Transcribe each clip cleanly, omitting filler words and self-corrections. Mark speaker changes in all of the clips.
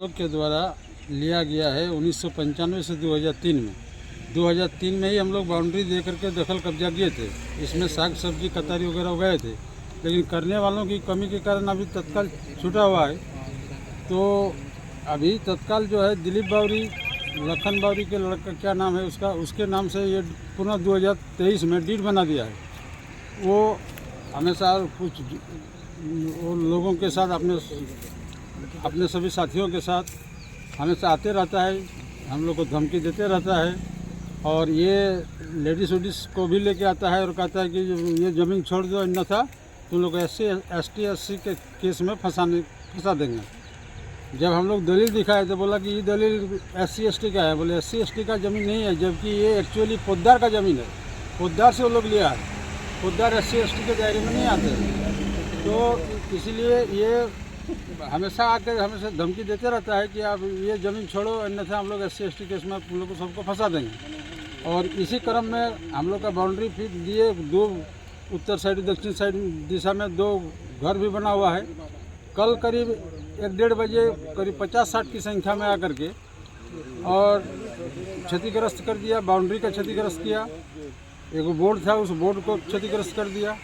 Speaker 1: लोग के द्वारा लिया गया है 1995 से 2003 में। 2003 में ही हम लोग बाउंड्री दे करके दखल कब्जा किए थे। इसमें साग सब्जी कतारी वगैरह उगाए थे, लेकिन करने वालों की कमी के कारण अभी तत्काल छूटा हुआ है। तो अभी तत्काल जो है दिलीप बावरी, लखन बावरी के लड़का क्या नाम है उसका, उसके नाम से ये पुनः 2023 में डीड बना दिया है। वो हमेशा कुछ वो लोगों के साथ अपने सभी साथियों के साथ हमेशा आते रहता है, हम लोग को धमकी देते रहता है। और ये लेडीज वेडीज को भी लेके आता है और कहता है कि ये ज़मीन छोड़ दो, अन्यथा तुम लोग ST/SC के केस में फंसा देंगे। जब हम लोग दलील दिखाए तो बोला कि ये दलील SC/ST का है। बोले SC/ST का ज़मीन नहीं है, जबकि ये एक्चुअली पोद्दार का ज़मीन है। पोद्दार से वो लोग लिया है, पोद्दार SC/ST के दायरे में नहीं आते। तो इसीलिए ये हमेशा आकर हमेशा धमकी देते रहता है कि आप ये ज़मीन छोड़ो, अन्यथा हम लोग SC/ST केस में तुम लोग को सबको फंसा देंगे। और इसी क्रम में हम लोग का बाउंड्री फिट दिए, 2 उत्तर साइड दक्षिण साइड दिशा में 2 घर भी बना हुआ है। कल करीब 1-1:30 बजे करीब 50-60 की संख्या में आकर के और क्षतिग्रस्त कर दिया, बाउंड्री का क्षतिग्रस्त किया। एक बोर्ड था, उस बोर्ड को क्षतिग्रस्त कर दिया।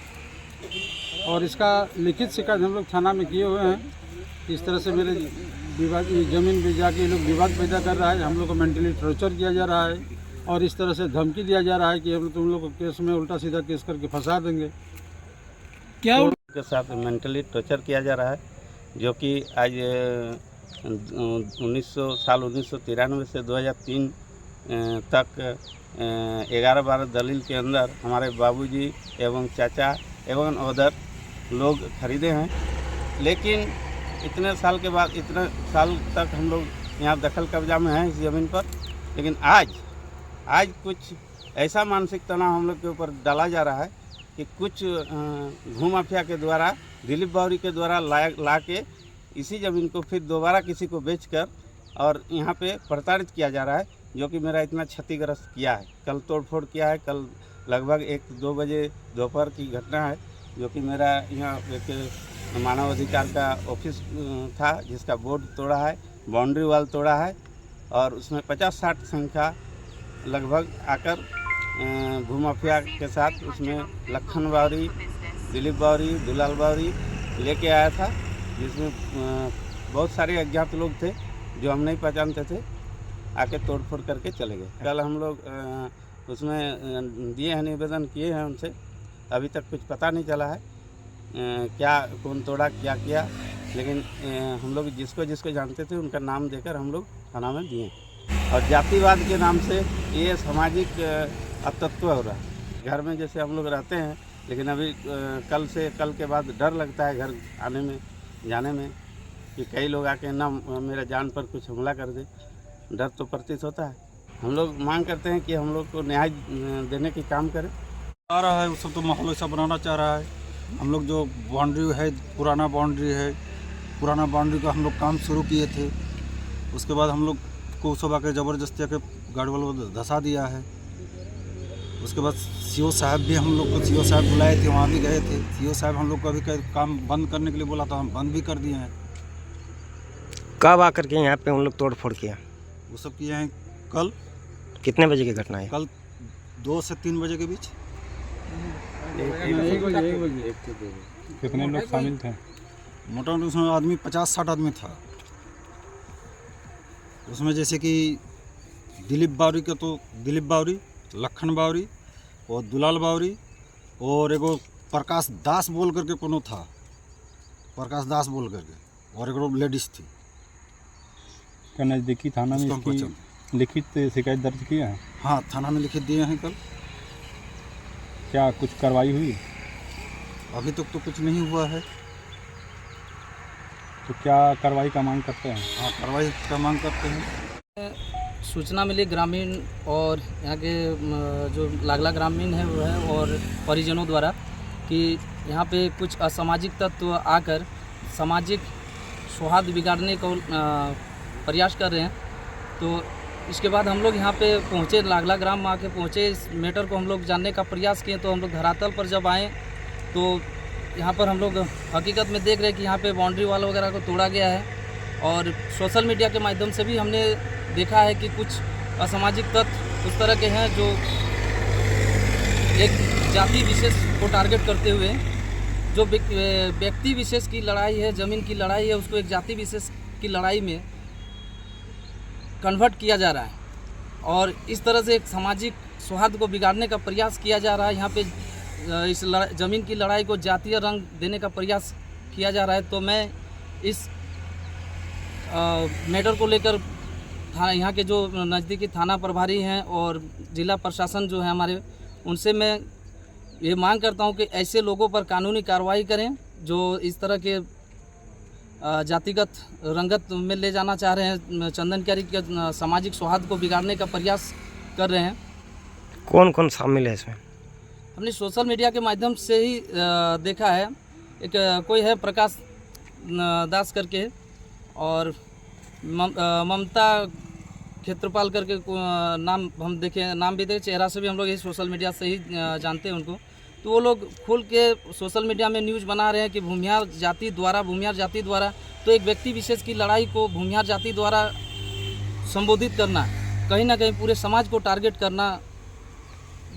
Speaker 1: और इसका लिखित शिकायत हम लोग थाना में किए हुए हैं। इस तरह से मेरे विवाद ज़मीन भी जाके लोग विवाद पैदा कर रहा है, हम लोग को मेंटली टॉर्चर किया जा रहा है और इस तरह से धमकी दिया जा रहा है कि हम तुम लोग को केस में उल्टा सीधा केस करके फंसा देंगे।
Speaker 2: क्या के साथ मेंटली टॉर्चर किया जा रहा है, जो कि आज 1993 से 2003 तक 11-12 दलील के अंदर हमारे बाबूजी एवं चाचा एवं अदर लोग खरीदे हैं। लेकिन इतने साल के बाद, इतने साल तक हम लोग यहाँ दखल कब्जा में हैं इस ज़मीन पर। लेकिन आज कुछ ऐसा मानसिक तनाव हम लोग के ऊपर डाला जा रहा है कि कुछ भू माफिया के द्वारा, दिलीप बावरी के द्वारा ला के इसी ज़मीन को फिर दोबारा किसी को बेचकर और यहाँ पे प्रताड़ित किया जा रहा है, जो कि मेरा इतना क्षतिग्रस्त किया है। कल तोड़फोड़ किया है, कल लगभग 1-2 बजे दोपहर की घटना है, जो कि मेरा यहाँ एक मानव अधिकार का ऑफिस था जिसका बोर्ड तोड़ा है, बाउंड्री वाल तोड़ा है और उसमें 50-60 संख्या लगभग आकर भूमाफिया के साथ उसमें लखन बावरी, दिलीप बावरी, दुलाल बावरी लेके आया था, जिसमें बहुत सारे अज्ञात लोग थे जो हम नहीं पहचानते थे, आके तोड़फोड़ करके चले गए। कल हम लोग उसमें दिए हैं, निवेदन किए हैं उनसे, अभी तक कुछ पता नहीं चला है क्या कौन तोड़ा क्या किया। लेकिन हम लोग जिसको जानते थे उनका नाम देकर हम लोग थाना में दिए। और जातिवाद के नाम से ये सामाजिक अपतत्व हो रहा है। घर में जैसे हम लोग रहते हैं, लेकिन अभी कल के बाद डर लगता है घर आने में जाने में कि कई लोग आके ना मेरा जान पर कुछ हमला कर दे। डर तो प्रतीत होता है। हम लोग मांग करते हैं कि हम लोग को न्याय देने की काम करें।
Speaker 3: आ रहा है, वो सब तो माहौल ऐसा बनाना चाह रहा है। हम लोग जो बाउंड्री है, पुराना बाउंड्री का हम लोग काम शुरू किए थे, उसके बाद हम लोग को सब आकर ज़बरदस्ती आके गार्ड वालों को धंसा दिया है। उसके बाद CO साहब भी हम लोग को CO साहब बुलाए थे, वहाँ भी गए थे। CO साहब हम लोग को अभी काम बंद करने के लिए बोला था, हम बंद भी कर दिए हैं।
Speaker 4: कब आकर के यहाँ पे हम लोग तोड़फोड़ किया?
Speaker 3: वो सब किए हैं कल।
Speaker 4: कितने बजे की घटना है?
Speaker 3: कल 2 से 3 बजे के बीच।
Speaker 1: 1 बजे।
Speaker 5: कितने लोग शामिल थे?
Speaker 3: मोटा-मोटी उसमें आदमी 50-60 आदमी था। उसमें जैसे कि दिलीप बावरी, लखन बावरी और दुलाल बावरी और एगो प्रकाश दास बोल करके कोनो था, और एगो लेडीज थी।
Speaker 5: क्या नज़दीकी थाना में इसकी लिखित शिकायत दर्ज किया है?
Speaker 3: हाँ, थाना में लिखित दिए हैं कल।
Speaker 5: क्या कुछ कार्रवाई हुई?
Speaker 3: अभी तक तो कुछ नहीं हुआ है।
Speaker 5: तो क्या कार्रवाई का मांग करते हैं?
Speaker 3: हाँ, कार्रवाई का मांग करते हैं।
Speaker 6: सूचना मिली ग्रामीण और यहाँ के जो लागला ग्रामीण है वो है और परिजनों द्वारा कि यहाँ पे कुछ असामाजिक तत्व आकर सामाजिक सौहार्द बिगाड़ने का प्रयास कर रहे हैं। तो इसके बाद हम लोग यहाँ पे पहुँचे, लागला ग्राम में आके पहुँचे। इस मैटर को हम लोग जानने का प्रयास किए। तो हम लोग धरातल पर जब आए तो यहाँ पर हम लोग हकीकत में देख रहे हैं कि यहाँ पे बाउंड्री वाल वगैरह को तोड़ा गया है और सोशल मीडिया के माध्यम से भी हमने देखा है कि कुछ असामाजिक तत्व उस तरह के हैं जो एक जाति विशेष को टारगेट करते हुए जो व्यक्ति विशेष की लड़ाई है, ज़मीन की लड़ाई है, उसको एक जाति विशेष की लड़ाई में कन्वर्ट किया जा रहा है और इस तरह से एक सामाजिक सौहार्द को बिगाड़ने का प्रयास किया जा रहा है। यहाँ पे इस ज़मीन की लड़ाई को जातीय रंग देने का प्रयास किया जा रहा है। तो मैं इस मैटर को लेकर यहाँ के जो नज़दीकी थाना प्रभारी हैं और जिला प्रशासन जो है हमारे, उनसे मैं ये मांग करता हूँ कि ऐसे लोगों पर कानूनी कार्रवाई करें जो इस तरह के जातिगत रंगत में ले जाना चाह रहे हैं, चंदन कियारी के सामाजिक सौहार्द को बिगाड़ने का प्रयास कर रहे हैं।
Speaker 4: कौन कौन शामिल है इसमें?
Speaker 6: हमने सोशल मीडिया के माध्यम से ही देखा है। एक कोई है प्रकाश दास करके और ममता क्षेत्रपाल करके नाम हम देखे, नाम भी देखे, चेहरा से भी हम लोग यही सोशल मीडिया से ही जानते हैं उनको। तो वो लोग खुल के सोशल मीडिया में न्यूज़ बना रहे हैं कि भूमिहार जाति द्वारा तो एक व्यक्ति विशेष की लड़ाई को भूमिहार जाति द्वारा संबोधित करना कहीं ना कहीं पूरे समाज को टारगेट करना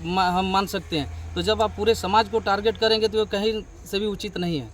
Speaker 6: हम मान सकते हैं। तो जब आप पूरे समाज को टारगेट करेंगे तो कहीं से भी उचित नहीं है।